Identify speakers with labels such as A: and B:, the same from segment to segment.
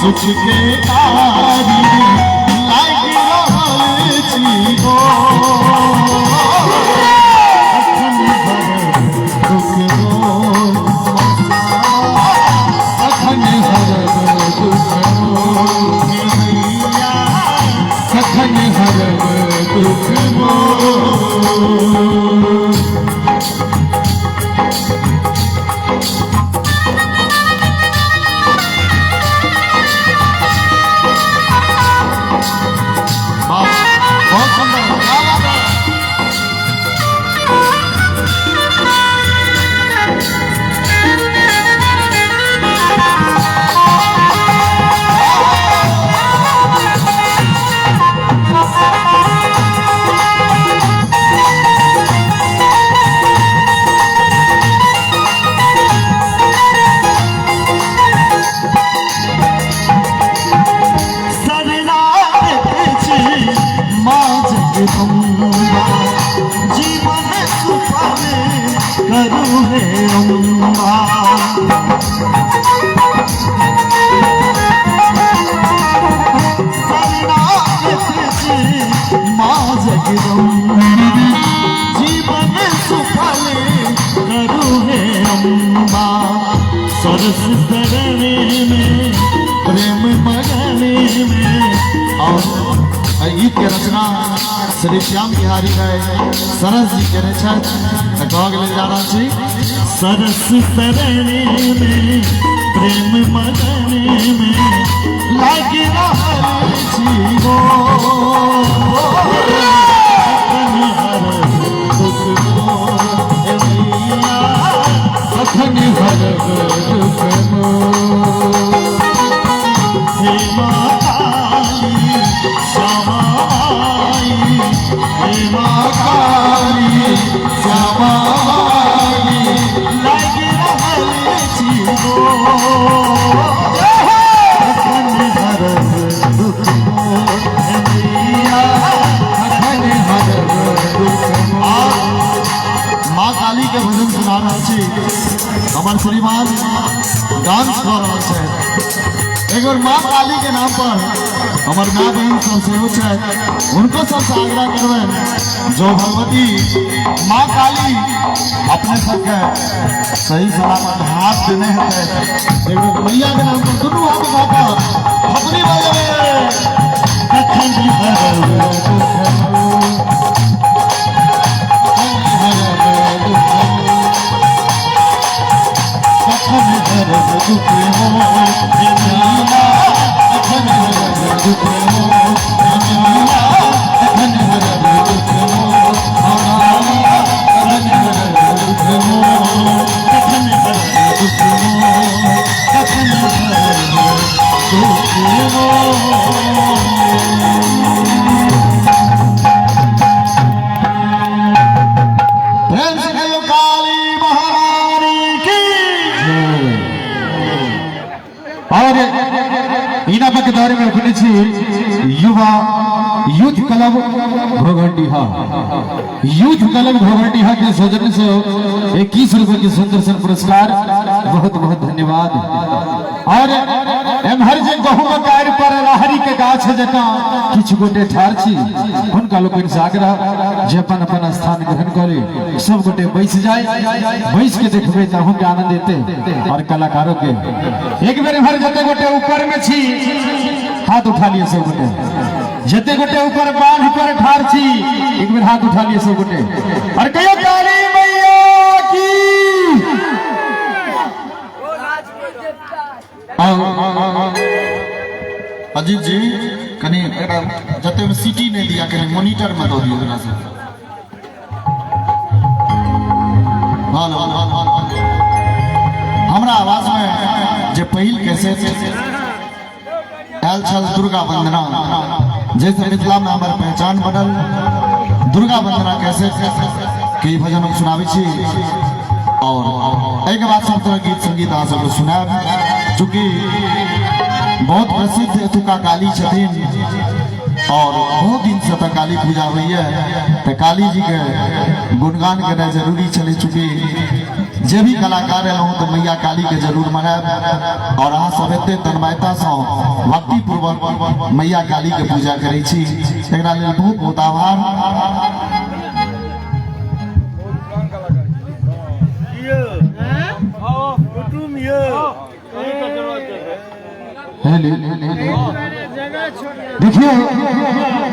A: सुख के आरी लाग रहल छी ओ अखन हरब दुख सखन हरब दुख जीवन सुफल करू हे अम्बा माँ जगदम्बा जीवन सुफल करू हे अम्बा सरस तरने में प्रेम मगने में। और गीत के रचना श्री श्याम बिहारी गए सरस जी के कह ले जाना छी सरस तरने में प्रेम मगने में लाग रहल छी हो अखन हरब दुख हे माँ काली श्यामा आई हे माँ काली श्यामा आई लाग रहल छी हो अखन हरब दुख हे मैया अखन हरब दुख। माँ काली के भजन सुना रहा छी हमार श्रीमान डांस कर रहा है। एक बार माँ काली के नाम पर हमार माँ बहन सब से उनको सबसे आग्रह करवे जो भगवती माँ काली अपने सबके सही सलामत हाथ देने हैं। एक बार मैया के नाम पर दोनों हाथ उठाकर अपनी
B: क्लब घोघंडीहा, यूथ क्लब घोघंडीहा के सौजन्य से 21 रुपए की सुंदर सन पुरस्कार, बहुत बहुत धन्यवाद। और एम्हर जे गहुम कार्य पर राहरी के गाछ जटा किछु गोटे ठार छी, हुनका लोकनि से आग्रह जे अपन अपन स्थान ग्रहण करे, सब गोटे बैस जाए, बैस के देखबे त अहूँ के आनंद एते और कलाकारों के। एक बेर एम्हर जते गोटे ऊपर में छी हाथ उठा लिए सब गोटे, जते गोटे ऊपर बांध पर ठार छी एक बेर हाथ उठा लिए सब गोटे और कहियो काली मैया की।
A: अजीत जी कनी जते में सीटी नहीं दिया, कनी मॉनिटर में दो दियो जरा से। हमरा आवाज में जे पहिल कैसे आयल छल दुर्गा वंदना, जैसे मिथिला में हमार पहचान बनल दुर्गा वंदना कैसे कई भजन हम सुनाबे छी। और एक बात सब तरह गीत संगीत अहाँ सबको सुनाब, चूँकि बहुत प्रसिद्ध एतुका काली छथिन और बहुत दिन से तक काली पूजा हुई है, तो काली जी के गुणगान करना जरूरी चले। चूँकि जे भी कलाकार रहूँ तो मैया काली के जरूर मनाब और अहाँ सब एते तन्मयता से भक्ति पूर्वक मैया काली के पूजा करै छी, एकरा लेल बहुत बहुत आभार।
B: देखिए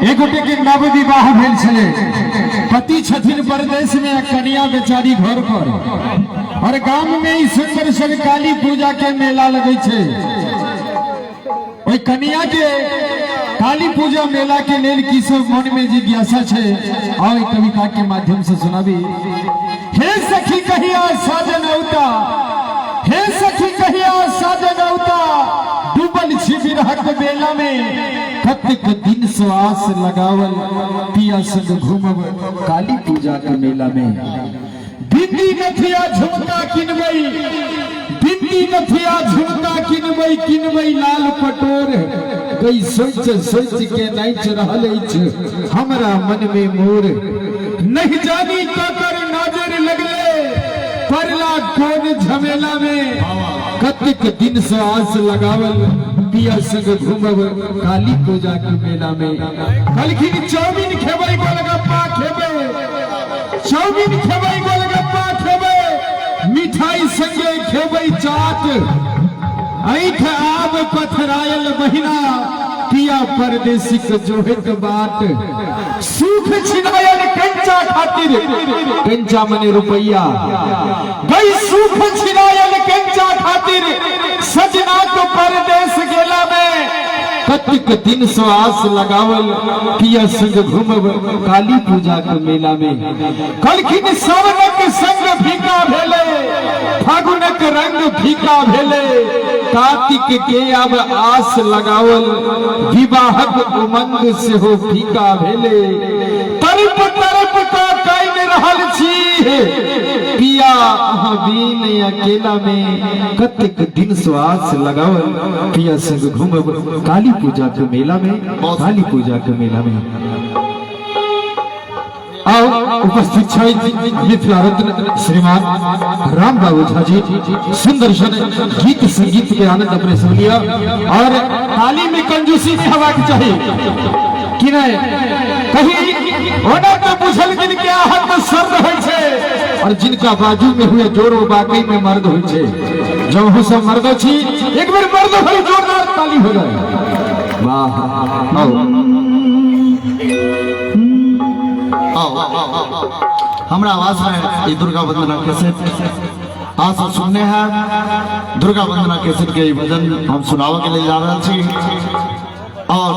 B: एक गोटे के नव विवाह भेल छले, पति छथिन परदेश में, कन्या बेचारी घर पर, और गांव में ही सुंदर सन काली पूजा के मेला लगे छे। ओई कन्या के काली पूजा मेला के लेल की सब मन में जिज्ञासा छे, और कविता के माध्यम से सुनाबी। हे सखी कहिया साजन औता, हे सखी कहिया साजन औता, डूबल छिबिरहक बेला में, कतेक दिन श्वास लगावल, पिया संग घूमब काली पूजा के मेला में। बिंदी नथिया झुमका किनबई, बिंदी नथिया झुमका किनबई, किनबई लाल पटोर, गई सोच सोच के नाच रहल अछि हमरा मन में मोर। नहीं जानी ककर नजर लगले परला कौन झमेला में, कतेक दिन से आस लगावल, पिया संग घूमब काली पूजा के मेला में। कलखिन चाउमीन खेबै गोलगप्पा खेबै, चाउमीन खेबै गोलगप्पा खेबै, मिठाई संगे खेबै चाट, ऐठ आब पथरायल महीना, पिया परदेसी के जोहत बाट। सुख छिनायल कंचा खातिर, कंचा मने रुपैया, गई सुख छिनायल कंचा खातिर, सजना को परदेश गेला में, कतिक दिन श्वास लगावल, पिया संग घूमब काली पूजा के मेला में। कलखिन सावनक संग फीका भेले, फागुनक रंग फीका भेले, कार्तिक के अब आस लगावल, विवाहक उमंग से हो फीका भेले। तरफ तरफ का कैन रहल छी, पिया अहाँ बीन अकेला में, कतेक दिन श्वास लगावल, पिया संग घूमब काली पूजा के मेला में, काली पूजा के मेला में। आओ उपस्थित मिथिला रत्न श्रीमान राम बाबू झा जी सुंदर सन गीत संगीत के आनंद अपने सुन लिया। और ताली में कंजूसी नहीं होबाक चाहिए कि नहीं, कहीं होना तो बुझल जिनके आहत सर्द होय छे, और जिनका बाजू में हुए जोर वो बाकी में मर्द होय छे। जब हो सब मर्द छी एक बार मर्द होय जोरदार ताली हो जाए। वाह
A: हमरा आवाज में ये दुर्गा वंदना कैसेट आज सब सुनने हैं। दुर्गा वंदना कैसेट के भजन हम सुनावा के लिए जा रहे हैं और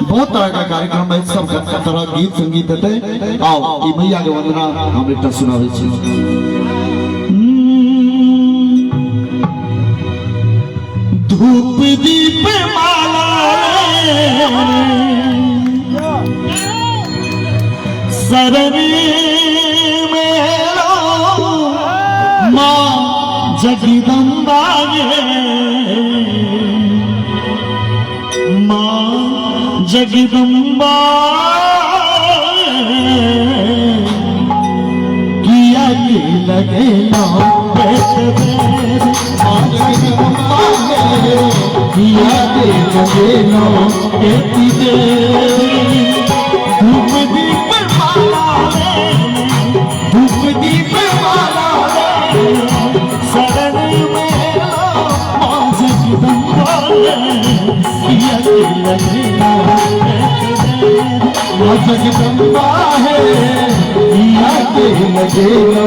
A: बहुत तरह का कार्यक्रम है, सब तरह गीत संगीत है। आओ ये भैया के वंदना हम एक सुनावे धूप दीप माला सरनी माँ जगदम्बा माँ जगदम्बा किया के लगे ना जगदम्बा किया के लगे ना धूप दीप माला धूप दीप माला शरण में जगदम्बा किया के लगे ना जगदम्बा है किया के लगे ना